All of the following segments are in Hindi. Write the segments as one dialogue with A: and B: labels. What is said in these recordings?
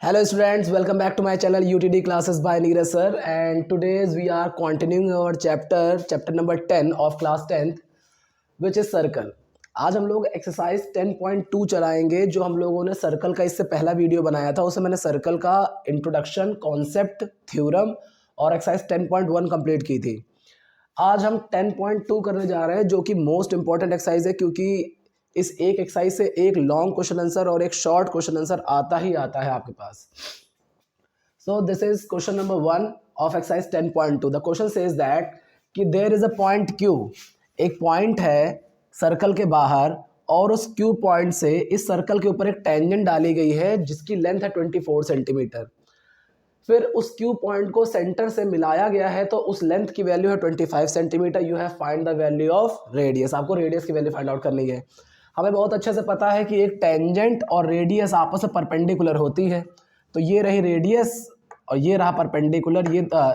A: Hello students, welcome back to my channel UTD classes by Neeraj sir, and today we are continuing our chapter number 10 of class 10th which is circle। आज हम लोग एक्सरसाइज 10.2 चलाएंगे। जो हम लोगों ने सर्कल का इससे पहला वीडियो बनाया था उसमें मैंने सर्कल का इंट्रोडक्शन, कॉन्सेप्ट, थ्योरम और एक्सरसाइज 10.1 कंप्लीट की थी। आज हम 10.2 करने जा रहे हैं जो कि मोस्ट इंपॉर्टेंट एक्सरसाइज है, क्योंकि इस एक एक्सरसाइज से एक लॉन्ग क्वेश्चन आंसर और एक शॉर्ट क्वेश्चन आंसर आता ही आता है आपके पास। So this is question number 1 of exercise 10.2। The question says that कि there is a point Q। एक पॉइंट है सर्कल के बाहर और उस Q पॉइंट से इस सर्कल के ऊपर एक टेंजेंट डाली गई है जिसकी लेंथ है 24 सेंटीमीटर। फिर उस Q पॉइंट को सेंटर से मिलाया गया है तो उस लेंथ की वैल्यू है 25 centimetre. You have find the value of radius. आपको रेडियस की वैल्यू फाइंड आउट करनी है। हमें बहुत अच्छे से पता है कि एक टेंजेंट और रेडियस आपस में परपेंडिकुलर होती है। तो ये रही रेडियस और ये रहा परपेंडिकुलर,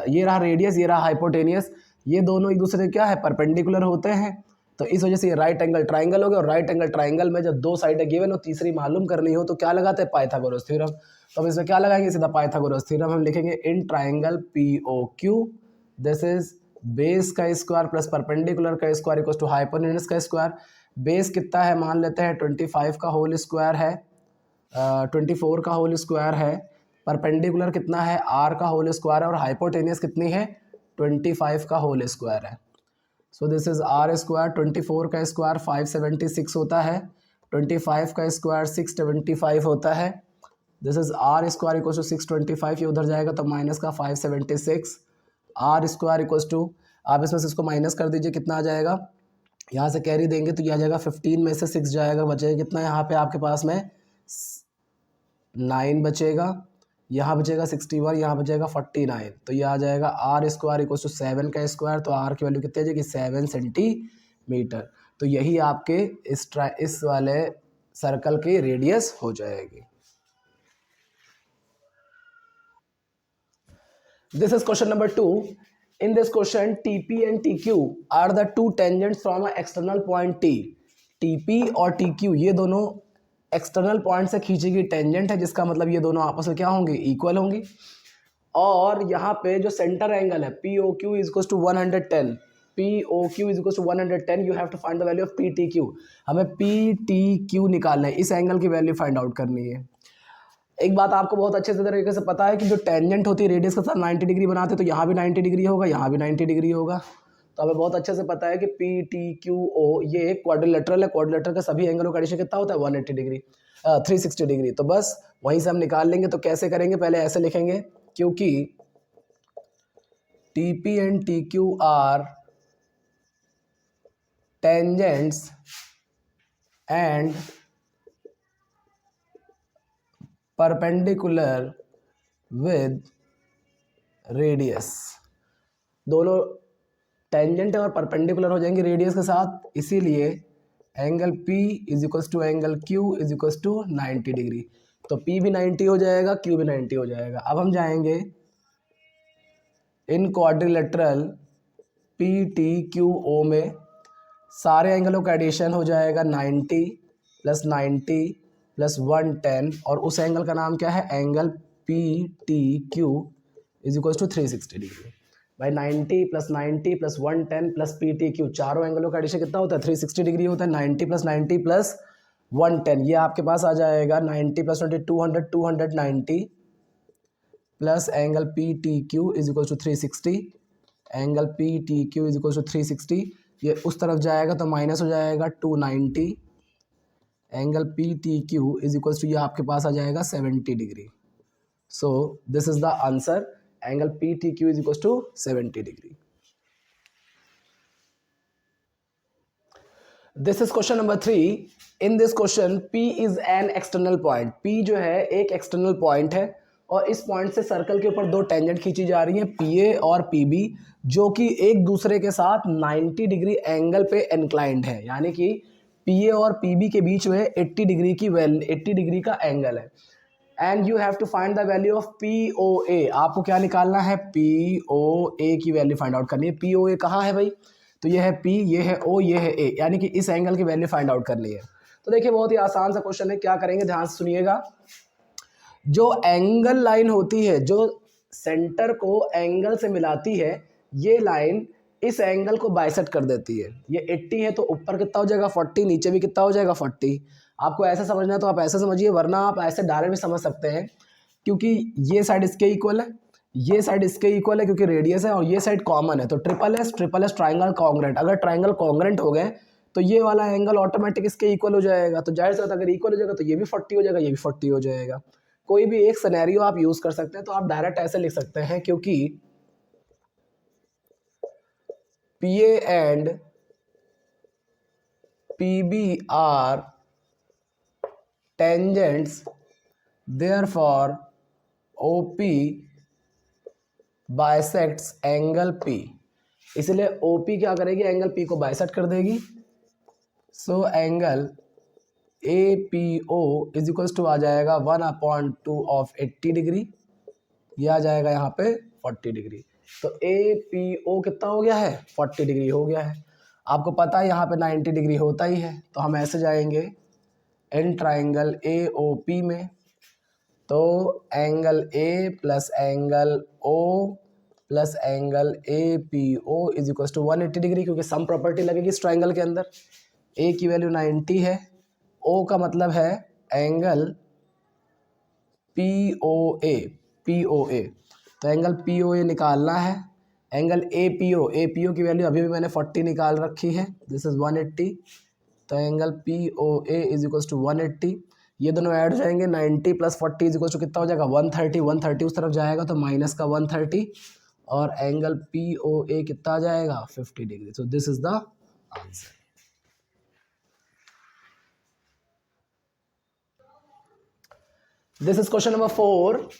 A: ये रहा रेडियस, ये रहा हाइपोटेनियस। ये दोनों एक दूसरे क्या है, परपेंडिकुलर होते हैं। तो इस वजह से ये राइट एंगल ट्राइंगल हो गया। और राइट एंगल ट्राइंगल में जब दो साइडें गिवन हो, तीसरी मालूम करनी हो तो क्या लगाते हैं, पाइथागोरस थ्योरम। तो हम इसमें क्या लगाएंगे, सीधा पाइथागोरस थ्योरम हम लिखेंगे। In triangle POQ this is base का स्क्वायर प्लस परपेंडिकुलर का स्क्वायर इक्वल टू हाइपोटेन्यूज का स्क्वायर। बेस कितना है, मान लेते हैं 25 का होल स्क्वायर है, 24 का होल स्क्वायर है। परपेंडिकुलर कितना है, R का होल स्क्वायर है। और हाइपोटेनियस कितनी है, 25 का होल स्क्वायर है। सो दिस इज R स्क्वायर। 24 का स्क्वायर 576 होता है, 25 का स्क्वायर 625 होता है। This is R square equal to 625। ये उधर जाएगा तो माइनस का 576 R स्क्वायर इक्वल टू, आप इसमें से इसको माइनस कर दीजिए, कितना आ जाएगा, यहाँ से कैरी देंगे तो ये आ जाएगा 15 में से 6 जाएगा, बचेगा कितना, यहाँ पे आपके पास में 9 बचेगा, यहाँ बचेगा 61, यहाँ बचेगा 49। तो ये आ जाएगा R स्क्वायर इक्वल टू 7 का स्क्वायर। तो R की वैल्यू कितनी आ जाएगी, 7 सेंटीमीटर। तो यही आपके इस वाले सर्कल की रेडियस हो जाएगी। This is question number 2. In this question, TP and TQ are the two tangents from an external point T. TP और TQ ये दोनों एक्सटर्नल पॉइंट से खींची गई टेंजेंट है, जिसका मतलब ये दोनों आपस में क्या होंगे, इक्वल होंगी। और यहाँ पे जो सेंटर एंगल है POQ is equal to 110, POQ is equal to 110। You have to find the value of PTQ। हमें PTQ निकालना है, इस एंगल की वैल्यू फाइंड आउट करनी है। एक बात आपको बहुत अच्छे से तरीके से पता है कि जो टेंजेंट होती है रेडियस के साथ 90 डिग्री बनाते हैं, तो यहाँ भी 90 डिग्री होगा, यहाँ भी 90 डिग्री होगा। तो हमें बहुत अच्छे से पता है कि PTQO ये एक क्वाड्रिलेटरल है। क्वाड्रिलेटरल का सभी एंगलों का एडिशन कितना होता है, 180 डिग्री, 360 डिग्री। तो बस वहीं से हम निकाल लेंगे। तो कैसे करेंगे, पहले ऐसे लिखेंगे, क्योंकि TP and TQ are tangents and perpendicular with radius. दोनों टेंजेंट और परपेंडिकुलर हो जाएंगे रेडियस के साथ, इसीलिए angle P is equal to angle Q is equal to 90 degree. तो P भी 90 हो जाएगा, Q भी 90 हो जाएगा। अब हम जाएंगे इन क्वाड्रिलेटरल PTQO में, सारे एंगलों का एडिशन हो जाएगा 90 प्लस 90 प्लस 110। और उस एंगल का नाम क्या है, angle PTQ is equal to 360 degree. भाई 90 प्लस 90 प्लस 110 प्लस PTQ, चारों एंगलों का एडिशन कितना होता है, 360 डिग्री होता है। 90 प्लस 90 प्लस 110, ये आपके पास आ जाएगा 90 plus 20 200, 290 plus angle PTQ is equal to 360। Angle PTQ is equal to 360, ये उस तरफ जाएगा तो माइनस हो जाएगा 290। Angle PTQ is equal to ये आपके पास आ जाएगा 70 degree. So this is the answer, angle PTQ is equal to 70 degree. This is question number 3। In this question P is an external point. P जो है एक एक्सटर्नल पॉइंट है और इस पॉइंट से सर्कल के ऊपर दो टेंजेंट खींची जा रही हैं, PA और PB, जो कि एक दूसरे के साथ 90 डिग्री एंगल पे इंक्लाइंड है। यानी कि PA और PB के बीच में 80 डिग्री का एंगल है। And you have to find the value of POA। आपको क्या निकालना है, POA की वैल्यू फाइंड आउट करनी है। POA कहाँ है भाई, तो ये है P, ये है O, ये है A, यानी कि इस एंगल की वैल्यू फाइंड आउट करनी है। तो देखिए बहुत ही आसान सा क्वेश्चन है, क्या करेंगे ध्यान से सुनिएगा। जो एंगल लाइन होती है, जो सेंटर को एंगल से मिलाती है, ये लाइन इस एंगल को बाइसेक्ट कर देती है। ये 80 है तो ऊपर कितना हो जाएगा 40, नीचे भी कितना हो जाएगा 40। आपको ऐसे समझना है तो आप ऐसे समझिए, वरना आप ऐसे डायरेक्ट भी समझ सकते हैं, क्योंकि ये साइड इसके इक्वल है, ये साइड इसके इक्वल है क्योंकि रेडियस है, और ये साइड कॉमन है। तो ट्रिपल एस ट्राइंगल कॉन्ग्रेंट, अगर ट्राइंगल कॉन्ग्रेंट हो गए तो ये वाला एंगल ऑटोमेटिक इसके इक्वल हो जाएगा। तो जाहिर सी बात अगर इक्वल हो जाएगा तो ये भी 40 हो जाएगा, ये भी 40 हो जाएगा। कोई भी एक सिनेरियो आप यूज कर सकते हैं। तो आप डायरेक्ट ऐसे लिख सकते हैं, क्योंकि PA and PB are tangents, therefore OP bisects angle P। इसलिए OP क्या करेगी, एंगल P को बाइसेक्ट कर देगी। So angle APO is equals to आ जाएगा 1/2 ऑफ 80 डिग्री, ये आ जाएगा यहाँ पे 40 डिग्री। तो APO कितना हो गया है, 40 डिग्री हो गया है। आपको पता है यहाँ पे 90 डिग्री होता ही है, तो हम ऐसे जाएंगे इन ट्राइंगल AOP में। तो angle A plus angle O plus angle APO is equal to 180 degree, क्योंकि सम प्रॉपर्टी लगेगी इस ट्राइंगल के अंदर। A की वैल्यू 90 है, O का मतलब है एंगल POA। तो एंगल POA निकालना है। एंगल APO की वैल्यू अभी भी मैंने 40 निकाल रखी है, दिस इज 180। तो angle POA is equal to 180। ये दोनों ऐड हो जाएंगे, 90 प्लस 40 इज इक्वल टू कितना हो जाएगा 130। 130 उस तरफ जाएगा तो माइनस का 130, और एंगल POA कितना आ जाएगा 50 degree. So this is the answer. This is question number 4.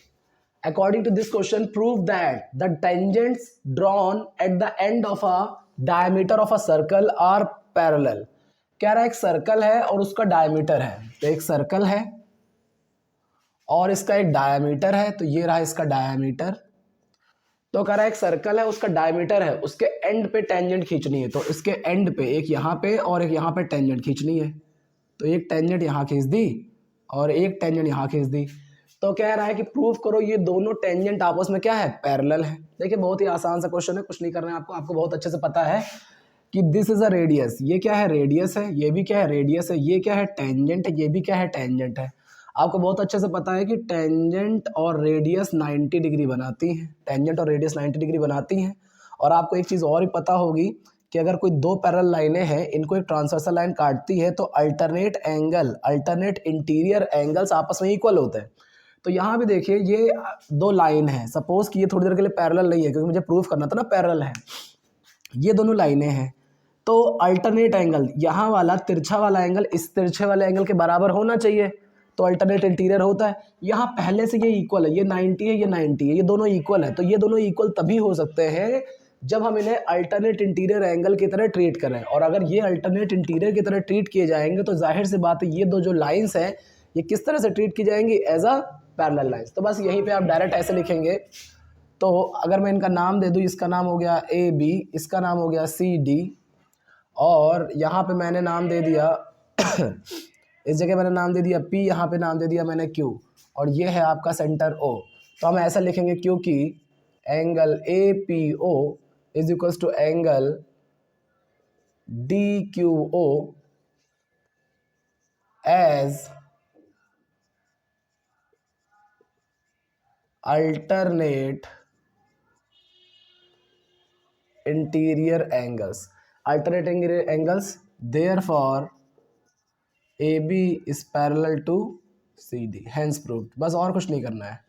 A: According to this question, prove that the tangents drawn at the end of a diameter of a circle are parallel. कह रहा है एक सर्कल है और उसका डायमीटर है। तो एक सर्कल है और इसका एक डायमीटर है, तो ये रहा इसका डायमीटर। तो कह रहा है एक सर्कल है, उसका डायमीटर है, उसके एंड पे टेंजेंट खींचनी है। तो इसके एंड पे एक यहाँ पे और एक यहाँ पे टेंजेंट खींचनी है। तो एक टेंजेंट यहाँ खींच दी और एक टेंजेंट यहाँ खींच दी। तो कह रहा है कि प्रूफ करो ये दोनों टेंजेंट आपस में क्या है, पैरेलल है। देखिए बहुत ही आसान सा क्वेश्चन है, कुछ नहीं करना है आपको बहुत अच्छे से पता है कि दिस इज अ रेडियस। ये क्या है, रेडियस है। ये भी क्या है, रेडियस है। ये क्या है, टेंजेंट है। ये भी क्या है, टेंजेंट है। आपको बहुत अच्छे से पता है कि टेंजेंट और रेडियस 90 डिग्री बनाती हैं। टेंजेंट और रेडियस 90 डिग्री बनाती हैं। और आपको एक चीज़ और ही पता होगी कि अगर कोई दो पैरेलल लाइनें हैं, इनको एक ट्रांसवर्सल लाइन काटती है तो अल्टरनेट इंटीरियर एंगल्स आपस में इक्वल होते हैं। तो यहाँ भी देखिए ये दो लाइन है, सपोज कि ये थोड़ी देर के लिए पैरेलल नहीं है क्योंकि मुझे प्रूफ करना था ना पैरेलल है। ये दोनों लाइनें हैं तो अल्टरनेट एंगल, यहाँ वाला तिरछा वाला एंगल इस तिरछे वाले एंगल के बराबर होना चाहिए, तो अल्टरनेट इंटीरियर होता है। यहाँ पहले से ये इक्वल है, ये 90 है, ये 90 है, ये दोनों इक्वल है। तो ये दोनों इक्वल तभी हो सकते हैं जब हम इन्हें अल्टरनेट इंटीरियर एंगल की तरह ट्रीट करें। और अगर ये अल्टरनेट इंटीरियर की तरह ट्रीट किए जाएंगे तो जाहिर सी बात है ये दो जो लाइन्स हैं ये किस तरह से ट्रीट की जाएंगी, एज अ पैरेलल लाइन्स। तो बस यहीं पे आप डायरेक्ट ऐसे लिखेंगे। तो अगर मैं इनका नाम दे दूँ, इसका नाम हो गया AB, इसका नाम हो गया CD, और यहाँ पे मैंने नाम दे दिया इस जगह मैंने नाम दे दिया P, यहाँ पे नाम दे दिया मैंने Q, और ये है आपका सेंटर O। तो हम ऐसा लिखेंगे क्योंकि angle APO is equals to angle DQO as alternate interior angles, therefore AB is parallel to CD, hence proved. बस और कुछ नहीं करना है,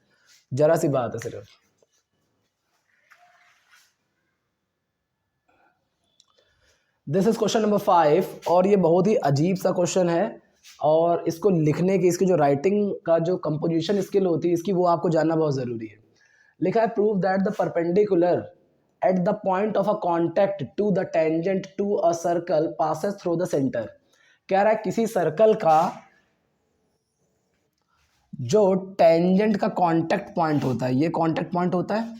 A: जरा सी बात है सिर्फ। दिस इज क्वेश्चन नंबर 5, और ये बहुत ही अजीब सा क्वेश्चन है, और इसको लिखने की, इसकी जो राइटिंग का जो कंपोजिशन स्किल होती है इसकी, वो आपको जानना बहुत ज़रूरी है। लिखा है prove that the perpendicular at the point of a contact to the tangent to a circle passes through the centre. कह रहा है किसी सर्कल का जो टेंजेंट का कांटेक्ट पॉइंट होता है, ये कांटेक्ट पॉइंट होता है।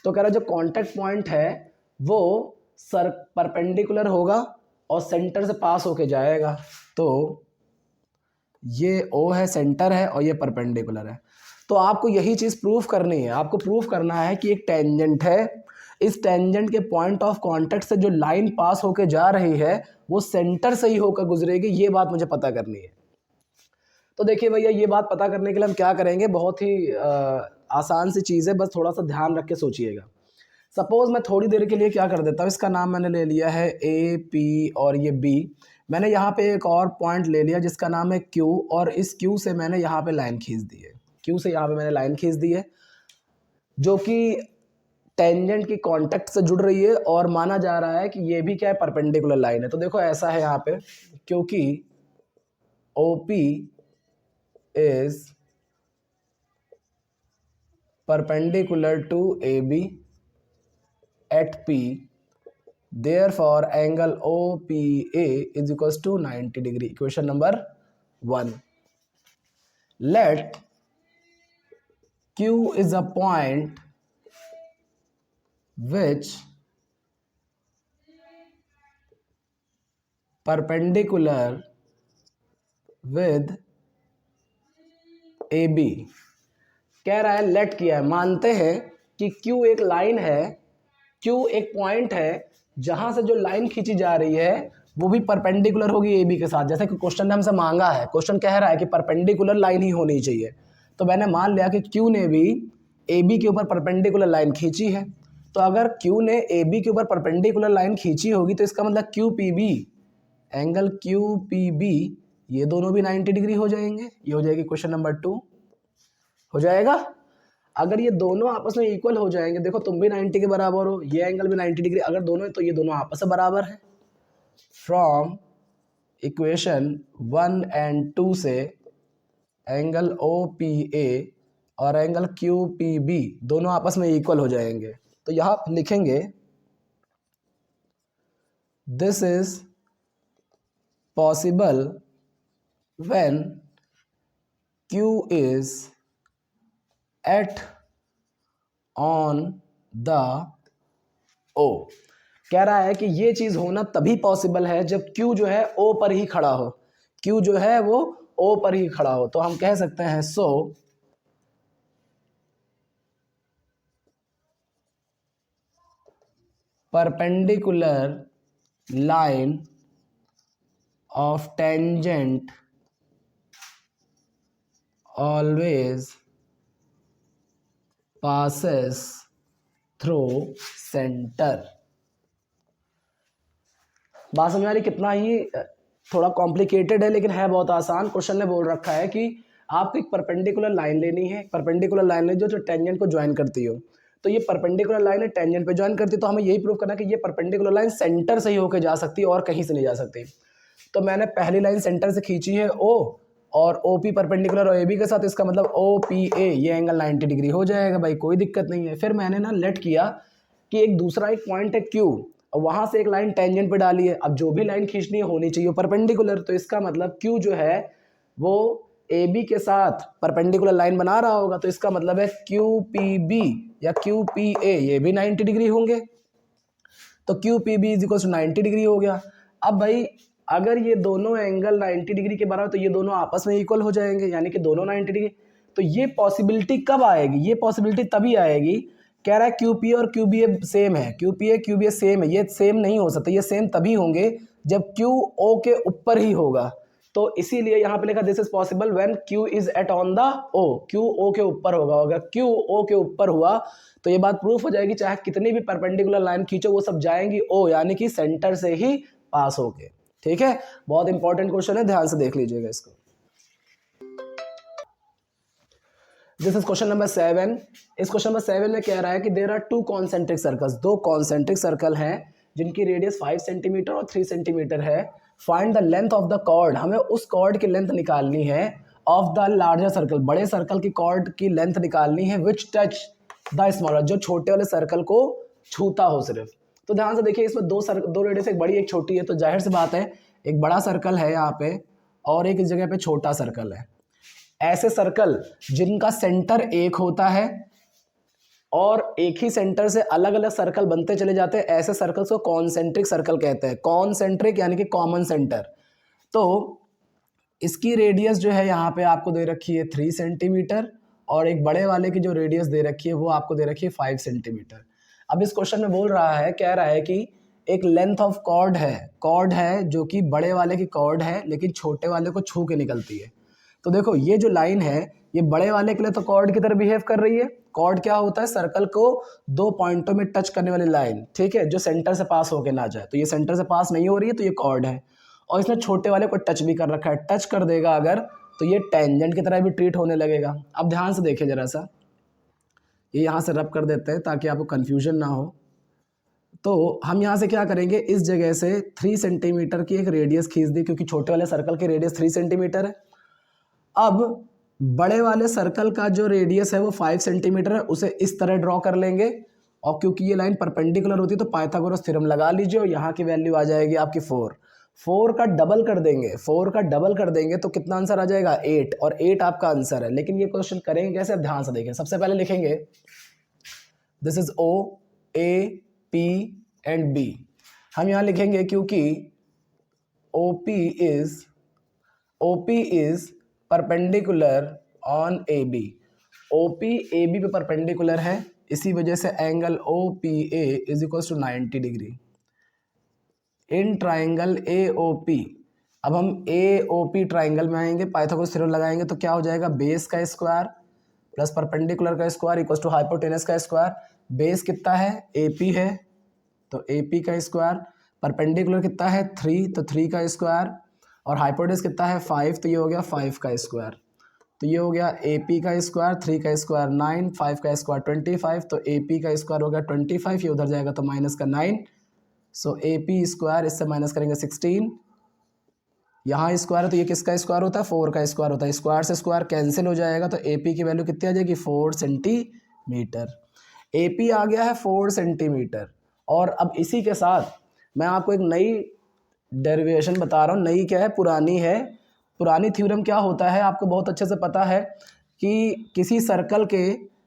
A: तो कह रहा है जो कांटेक्ट पॉइंट है वो परपेंडिकुलर होगा और सेंटर से पास होके जाएगा। तो ये O है, सेंटर है, और ये परपेंडिकुलर है। तो आपको यही चीज़ प्रूफ करनी है, आपको प्रूफ करना है कि एक टेंजेंट है, इस टेंजेंट के पॉइंट ऑफ कांटेक्ट से जो लाइन पास होकर जा रही है वो सेंटर से ही होकर गुजरेगी, ये बात मुझे पता करनी है। तो देखिए भैया, ये बात पता करने के लिए हम क्या करेंगे, बहुत ही आसान सी चीज़ है, बस थोड़ा सा ध्यान रख के सोचिएगा। सपोज़ मैं थोड़ी देर के लिए क्या कर देता हूँ, इसका नाम मैंने ले लिया है ए पी और ये बी। मैंने यहाँ पे एक और पॉइंट ले लिया जिसका नाम है क्यू, और इस क्यू से मैंने यहाँ पे लाइन खींच दी है, क्यू से यहाँ पे मैंने लाइन खींच दी है जो कि टेंजेंट की कांटेक्ट से जुड़ रही है, और माना जा रहा है कि ये भी क्या है, परपेंडिकुलर लाइन है। तो देखो ऐसा है यहाँ पे, क्योंकि OP is perpendicular to AB at P, therefore angle OPA is equals to 90 degree. Equation number 1. Let Q is a point which perpendicular with AB. कह रहा है, लेट किया है, मानते हैं कि Q एक लाइन है, Q एक पॉइंट है जहां से जो लाइन खींची जा रही है वो भी परपेंडिकुलर होगी AB के साथ। जैसे कि क्वेश्चन ने हमसे मांगा है, क्वेश्चन कह रहा है कि परपेंडिकुलर लाइन ही होनी चाहिए, तो मैंने मान लिया कि Q ने भी AB के ऊपर परपेंडिकुलर लाइन खींची है। तो अगर Q ने AB के ऊपर परपेंडिकुलर लाइन खींची होगी तो इसका मतलब QPB, एंगल QPB, ये दोनों भी 90 डिग्री हो जाएंगे। ये हो जाएगी क्वेश्चन नंबर 2, हो जाएगा। अगर ये दोनों आपस में इक्वल हो जाएंगे, देखो तुम भी 90 के बराबर हो, ये एंगल भी 90 डिग्री, अगर दोनों है तो ये दोनों आपस में बराबर है। फ्रॉम इक्वेशन 1 एंड 2 से एंगल OPA और एंगल QPB दोनों आपस में इक्वल हो जाएंगे। तो यहाँ लिखेंगे this is possible when Q is at on the O। कह रहा है कि ये चीज होना तभी पॉसिबल है जब Q जो है O पर ही खड़ा हो, Q जो है वो O पर ही खड़ा हो। तो हम कह सकते हैं so perpendicular line of tangent always passes through center। बात समझ आ रही? कितना ही थोड़ा कॉम्प्लिकेटेड है लेकिन है बहुत आसान। क्वेश्चन ने बोल रखा है कि आपको एक परपेंडिकुलर लाइन लेनी है, परपेंडिकुलर लाइन ले जो टेंजेंट को ज्वाइन करती हो। तो ये परपेंडिकुलर लाइन है, टेंजेंट पे ज्वाइन करती है, तो हमें यही प्रूव करना है कि ये परपेंडिकुलर लाइन सेंटर से ही होकर जा सकती है और कहीं से नहीं जा सकती। तो मैंने पहली लाइन सेंटर से खींची है O, और OP परपेंडिकुलर और AB के साथ, इसका मतलब OPA, ये एंगल 90 डिग्री हो जाएगा भाई, कोई दिक्कत नहीं है। फिर मैंने ना लेट किया कि एक दूसरा एक पॉइंट है Q, और वहां से एक लाइन टेंजेंट पे डाली है। अब जो भी लाइन खींचनी है होनी चाहिए परपेंडिकुलर, तो इसका मतलब Q जो है वो AB के साथ परपेंडिकुलर लाइन बना रहा होगा, तो इसका मतलब है QPB या QPA ये भी 90 डिग्री होंगे। तो QPB is equal to 90 degree हो गया। अब भाई अगर ये दोनों एंगल 90 डिग्री के बराबर, तो ये दोनों आपस में इक्वल हो जाएंगे, यानी कि दोनों 90 डिग्री। तो ये पॉसिबिलिटी कब आएगी? ये पॉसिबिलिटी तभी आएगी, कह रहा है QPA और QBA सेम है, QPA QBA सेम है, ये सेम नहीं हो सकता, ये सेम तभी होंगे जब Q O के ऊपर ही होगा। तो इसीलिए यहाँ पे लिखा this is possible when Q is at on the O, Q O के ऊपर होगा। अगर Q O के ऊपर हुआ तो ये बात प्रूफ हो जाएगी, चाहे कितनी भी परपेंडिकुलर लाइन खींचो वो सब जाएंगी O, यानी कि सेंटर से ही पास होके। ठीक है, बहुत इंपॉर्टेंट क्वेश्चन है, ध्यान से देख लीजिएगा इसको। This is question number 7। इस क्वेश्चन नंबर 7 में कह रहा है कि there are 2 concentric circles, 2 concentric circle हैं जिनकी रेडियस 5 सेंटीमीटर और 3 सेंटीमीटर है। Find the length of the chord, हमें उस कॉर्ड की लेंथ निकालनी है ऑफ द लार्जर सर्कल, बड़े सर्कल की कॉर्ड की लेंथ निकालनी है विच टच द स्मॉलर, जो छोटे वाले सर्कल को छूता हो सिर्फ। तो ध्यान से देखिए, इसमें दो रेडियस, एक बड़ी एक छोटी है, तो जाहिर सी बात है एक बड़ा सर्कल है यहाँ पे और एक इस जगह पे छोटा सर्कल है। ऐसे सर्कल जिनका सेंटर एक होता है और एक ही सेंटर से अलग अलग सर्कल बनते चले जाते हैं, ऐसे सर्कल्स को कॉन्सेंट्रिक सर्कल कहते हैं। कॉन्सेंट्रिक यानी कि कॉमन सेंटर। तो इसकी रेडियस जो है यहाँ पे आपको दे रखी है 3 सेंटीमीटर और एक बड़े वाले की जो रेडियस दे रखी है वो आपको दे रखी है 5 सेंटीमीटर। अब इस क्वेश्चन में बोल रहा है, कह रहा है कि एक लेंथ ऑफ कॉर्ड है जो कि बड़े वाले की कॉर्ड है लेकिन छोटे वाले को छू के निकलती है। तो देखो ये जो लाइन है ये बड़े वाले के लिए तो कॉर्ड की तरह बिहेव कर रही है। कॉर्ड क्या होता है? सर्कल को दो पॉइंटों में टच करने वाली लाइन, ठीक है, जो सेंटर से पास होके ना जाए। तो ये सेंटर से पास नहीं हो रही है तो ये कॉर्ड है, और इसने छोटे वाले को टच भी कर रखा है। टच कर देगा अगर तो ये टेंजेंट की तरह भी ट्रीट होने लगेगा। अब ध्यान से देखिए जरा सा, ये यहाँ से रब कर देते हैं ताकि आपको कन्फ्यूजन ना हो। तो हम यहाँ से क्या करेंगे, इस जगह से 3 सेंटीमीटर की एक रेडियस खींच दी, क्योंकि छोटे वाले सर्कल की रेडियस 3 सेंटीमीटर है। अब बड़े वाले सर्कल का जो रेडियस है वो 5 सेंटीमीटर है, उसे इस तरह ड्रॉ कर लेंगे। और क्योंकि ये लाइन परपेंडिकुलर होती है तो पाइथागोरस थ्योरम लगा लीजिए, और यहाँ की वैल्यू आ जाएगी आपकी 4। 4 का डबल कर देंगे, 4 का डबल कर देंगे तो कितना आंसर आ जाएगा? 8, और 8 आपका आंसर है। लेकिन ये क्वेश्चन करेंगे कैसे, अब ध्यान से देखें। सबसे पहले लिखेंगे this is O, A, P and B। हम यहाँ लिखेंगे क्योंकि OP is perpendicular on AB। OP AB पे परपेंडिकुलर है, इसी वजह से angle OPA is equal to 90 degree. In triangle AOP, अब हम AOP ट्राइंगल में आएंगे, पाइथागोरस थ्योरम लगाएंगे तो क्या हो जाएगा? बेस का स्क्वायर प्लस परपेंडिकुलर का स्क्वायर इक्वल टू हाइपोटेनस का स्क्वायर। बेस कितना है? AP है तो AP का स्क्वायर, परपेंडिकुलर कितना है? 3, तो 3 का स्क्वायर, और हाइपोटेनस कितना है? 5, तो ये हो गया 5 का स्क्वायर। तो ये हो गया AP का स्क्वायर, 3 का स्क्वायर 9, 5 का स्क्वायर 25, तो AP का स्क्वायर हो गया 25, ये उधर जाएगा तो माइनस का 9। सो AP स्क्वायर, इससे माइनस करेंगे 16, यहाँ स्क्वायर है तो ये किसका स्क्वायर होता है? 4 का स्क्वायर होता है। स्क्वायर से स्क्वायर कैंसिल हो जाएगा तो AP की वैल्यू कितनी आ जाएगी? 4 सेंटीमीटर। AP आ गया है 4 सेंटीमीटर। और अब इसी के साथ मैं आपको एक नई डेरिवेशन बता रहा हूँ। नई क्या है? पुरानी है। पुरानी थ्योरम क्या होता है आपको बहुत अच्छे से पता है कि किसी सर्कल के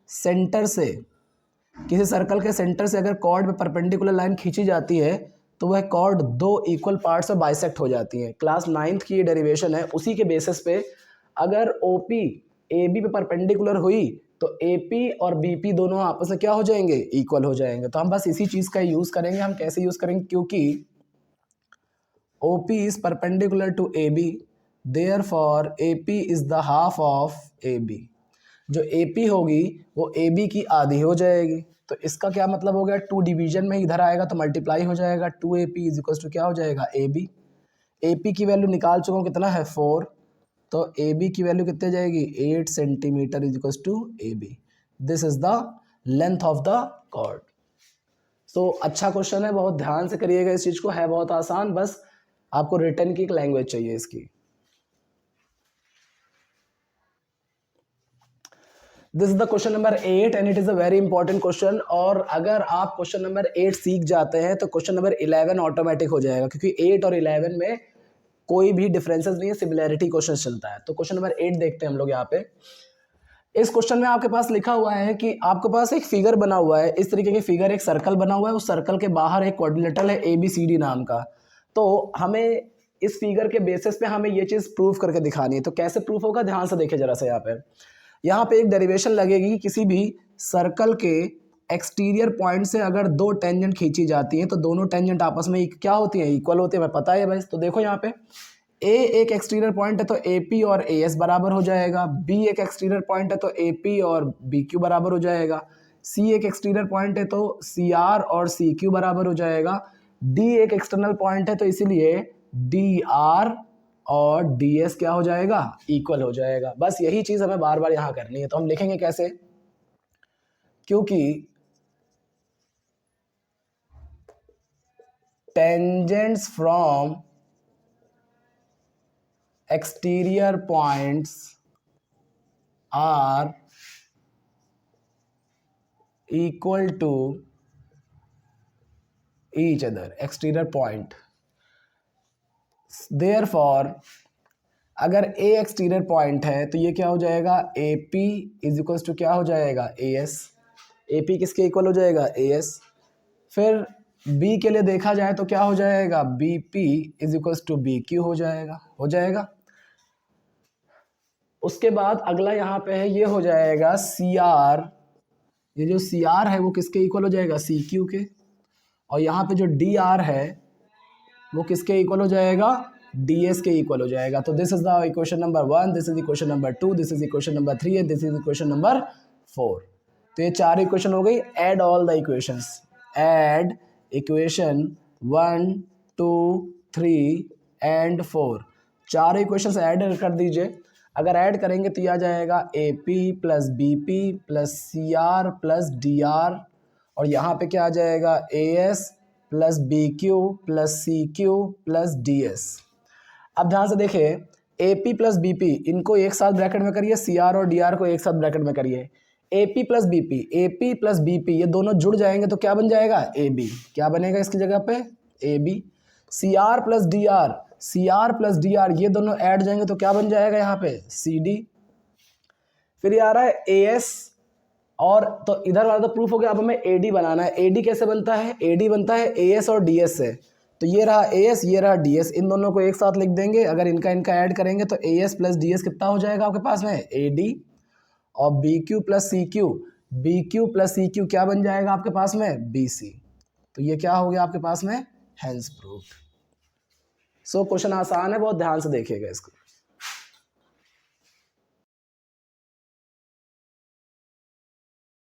A: सेंटर से अगर कॉर्ड में परपेंडिकुलर लाइन खींची जाती है तो वह कॉर्ड दो इक्वल पार्ट्स में बाइसेक्ट हो जाती है। क्लास 9th की ये डेरिवेशन है। उसी के बेसिस पे अगर OP AB पे परपेंडिकुलर हुई तो AP और BP दोनों आपस में क्या हो जाएंगे? इक्वल हो जाएंगे। तो हम बस इसी चीज़ का यूज़ करेंगे। हम कैसे यूज़ करेंगे? क्योंकि OP is perpendicular to AB, therefore AP is the half of AB। जो AP होगी वो AB की आधी हो जाएगी। तो इसका क्या मतलब हो गया? 2 डिवीजन में इधर आएगा तो मल्टीप्लाई हो जाएगा। 2AP इज इक्वल टू क्या हो जाएगा? AB। AP की वैल्यू निकाल चुका हूँ, कितना है? 4। तो AB की वैल्यू कितनी जाएगी? 8 centimetre is equal to AB। This is the length of the chord. तो अच्छा क्वेश्चन है, बहुत ध्यान से करिएगा इस चीज़ को, है बहुत आसान। बस आपको रिटर्न की एक लैंग्वेज चाहिए इसकी। This is the question number 8 and it is a very important question. और अगर आप क्वेश्चन नंबर 8 सीख जाते हैं तो क्वेश्चन नंबर 11 ऑटोमेटिक हो जाएगा, क्योंकि 8 और 11 में कोई भी डिफरेंसेस नहीं है, सिमिलैरिटी क्वेश्चन चलता है। तो क्वेश्चन नंबर 8 देखते हैं हम लोग यहाँ पे। इस क्वेश्चन में आपके पास लिखा हुआ है कि आपके पास एक फिगर बना हुआ है, इस तरीके की फिगर, एक सर्कल बना हुआ है, उस सर्कल के बाहर एक क्वाड्रिलेटरल है ABCD नाम का। तो हमें इस फिगर के बेसिस पे हमें ये चीज़ प्रूफ करके दिखानी है। तो कैसे प्रूफ होगा? ध्यान से देखिए जरा सा। यहाँ पे एक डेरिवेशन लगेगी। किसी भी सर्कल के एक्सटीरियर पॉइंट से अगर दो टेंजेंट खींची जाती हैं तो दोनों टेंजेंट आपस में क्या होती हैं? इक्वल होती है। हमें पता है भाई। तो देखो यहाँ पे A एक एक्सटीरियर पॉइंट है तो AP और AS बराबर हो जाएगा। B एक एक्सटीरियर पॉइंट है तो AP और BQ बराबर हो जाएगा। C एक एक्सटीरियर पॉइंट है तो CR और CQ बराबर हो जाएगा। D एक एक्सटर्नल पॉइंट है तो इसीलिए DR और DS क्या हो जाएगा? इक्वल हो जाएगा। बस यही चीज़ हमें बार बार यहाँ करनी है। तो हम लिखेंगे कैसे? क्योंकि tangents from exterior points are equal to each other, exterior point, therefore अगर A एक्सटीरियर पॉइंट है तो ये क्या हो जाएगा? AP इज इक्वल टू क्या हो जाएगा? AS। AP किसके इक्वल हो जाएगा? AS। फिर B के लिए देखा जाए तो क्या हो जाएगा? BP is equal to BQ हो जाएगा। उसके बाद अगला यहाँ पे है, ये हो जाएगा सी आर, ये जो सी आर है वो किसके इक्वल हो जाएगा, सी क्यू के, और यहाँ पे जो डी आर है वो किसके इक्वल हो जाएगा, डी एस के इक्वल हो जाएगा। तो this is the equation number 1, this is equation number 2, this is equation number 3 and this is equation number 4। तो ये 4 इक्वेशन हो गई। Add all the equations, add equation 1 2 3 and 4, 4 equations add कर दीजिए। अगर ऐड करेंगे तो ये आ जाएगा A P plus B P plus C R plus D R, और यहाँ पे क्या आ जाएगा, A S plus B Q plus C Q plus D S. अब ध्यान से देखिए, A P plus B P इनको एक साथ ब्रैकेट में करिए, सी आर और डी आर को एक साथ ब्रैकेट में करिए। A P plus B P, A P plus B P ये दोनों जुड़ जाएंगे तो क्या बन जाएगा, ए बी। क्या बनेगा इसकी जगह पे, A B. C R plus D R, C R plus D R ये दोनों ऐड जाएंगे तो क्या बन जाएगा यहाँ पे, सी डी। फिर ये आ रहा है ए एस, और तो इधर वाला तो प्रूफ हो गया, अब हमें ए डी बनाना है। ए डी कैसे बनता है, ए डी बनता है ए एस और डी एस से। तो ये रहा ए एस, ये रहा डी एस, इन दोनों को एक साथ लिख देंगे। अगर इनका ऐड करेंगे तो A S plus D S कितना हो जाएगा आपके पास में, ए डी, और B Q plus C Q, B Q plus C Q क्या बन जाएगा आपके पास में, बी सी। तो ये क्या हो गया आपके पास में, हेंस प्रूव्ड। सो क्वेश्चन आसान है, बहुत ध्यान से देखिएगा इसको।